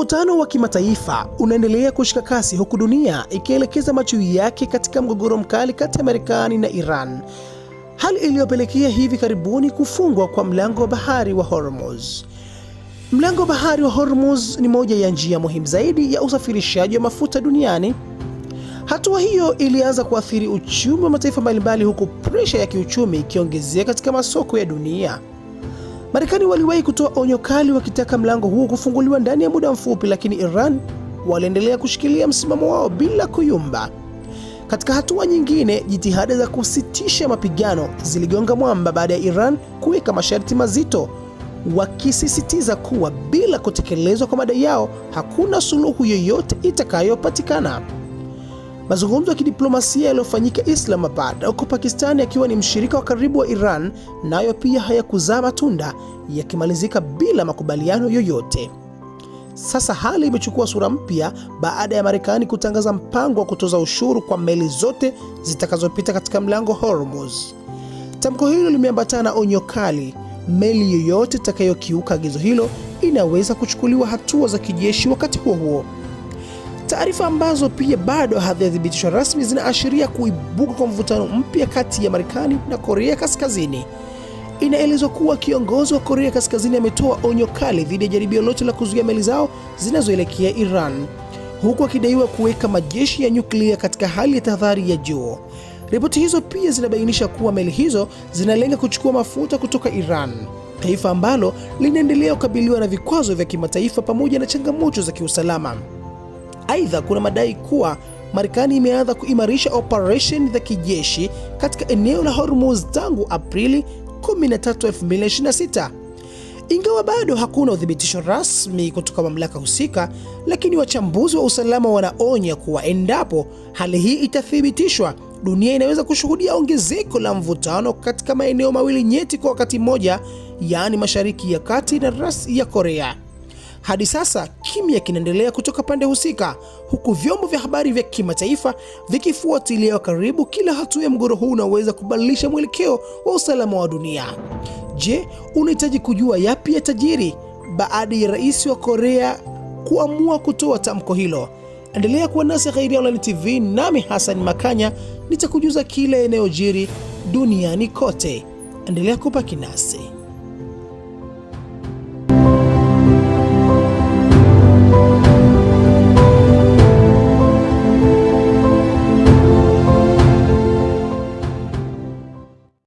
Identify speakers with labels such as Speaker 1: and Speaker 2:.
Speaker 1: Mvutano wa kimataifa unaendelea kushika kasi huku dunia ikielekeza macho yake katika mgogoro mkali kati ya Marekani na Iran, hali iliyopelekea hivi karibuni kufungwa kwa mlango wa bahari wa Hormuz. Mlango wa bahari wa Hormuz ni moja ya njia muhimu zaidi ya usafirishaji wa mafuta duniani. Hatua hiyo ilianza kuathiri uchumi wa mataifa mbalimbali, huku presha ya kiuchumi ikiongezeka katika masoko ya dunia. Marekani waliwahi kutoa onyo kali wakitaka mlango huo kufunguliwa ndani ya muda mfupi, lakini Iran waliendelea kushikilia msimamo wao bila kuyumba. Katika hatua nyingine, jitihada za kusitisha mapigano ziligonga mwamba baada ya Iran kuweka masharti mazito, wakisisitiza kuwa bila kutekelezwa kwa madai yao hakuna suluhu yoyote itakayopatikana. Mazungumzo ya kidiplomasia yaliyofanyika Islamabad huko Pakistan, yakiwa ni mshirika wa karibu wa Iran, nayo pia hayakuzaa matunda, yakimalizika bila makubaliano yoyote. Sasa hali imechukua sura mpya baada ya Marekani kutangaza mpango wa kutoza ushuru kwa meli zote zitakazopita katika mlango Hormuz. Tamko hilo limeambatana na onyo kali: meli yoyote itakayokiuka agizo hilo inaweza kuchukuliwa hatua za kijeshi. Wakati huo huo, taarifa ambazo pia bado hazijathibitishwa rasmi zinaashiria kuibuka kwa mvutano mpya kati ya Marekani na Korea Kaskazini. Inaelezwa kuwa kiongozi wa Korea Kaskazini ametoa onyo kali dhidi ya jaribio lote la kuzuia meli zao zinazoelekea Iran, huku akidaiwa kuweka majeshi ya nyuklia katika hali ya tahadhari ya juu. Ripoti hizo pia zinabainisha kuwa meli hizo zinalenga kuchukua mafuta kutoka Iran, taifa ambalo linaendelea kukabiliwa na vikwazo vya kimataifa pamoja na changamoto za kiusalama. Aidha, kuna madai kuwa Marekani imeanza kuimarisha operation za kijeshi katika eneo la Hormuz tangu Aprili 13, 2026. Ingawa bado hakuna uthibitisho rasmi kutoka mamlaka husika, lakini wachambuzi wa usalama wanaonya kuwa endapo hali hii itathibitishwa, dunia inaweza kushuhudia ongezeko la mvutano katika maeneo mawili nyeti kwa wakati mmoja, yaani Mashariki ya Kati na rasi ya Korea. Hadi sasa kimya kinaendelea kutoka pande husika, huku vyombo vya habari vya kimataifa vikifuatilia karibu kila hatua ya mgogoro huu unaweza kubadilisha mwelekeo wa usalama wa dunia. Je, unahitaji kujua yapi yatajiri baada ya rais wa Korea kuamua kutoa tamko hilo? Endelea kuwa nasi Khairia Online TV, nami Hassan Makanya nitakujuza kila yanayojiri duniani kote. Endelea kubaki nasi.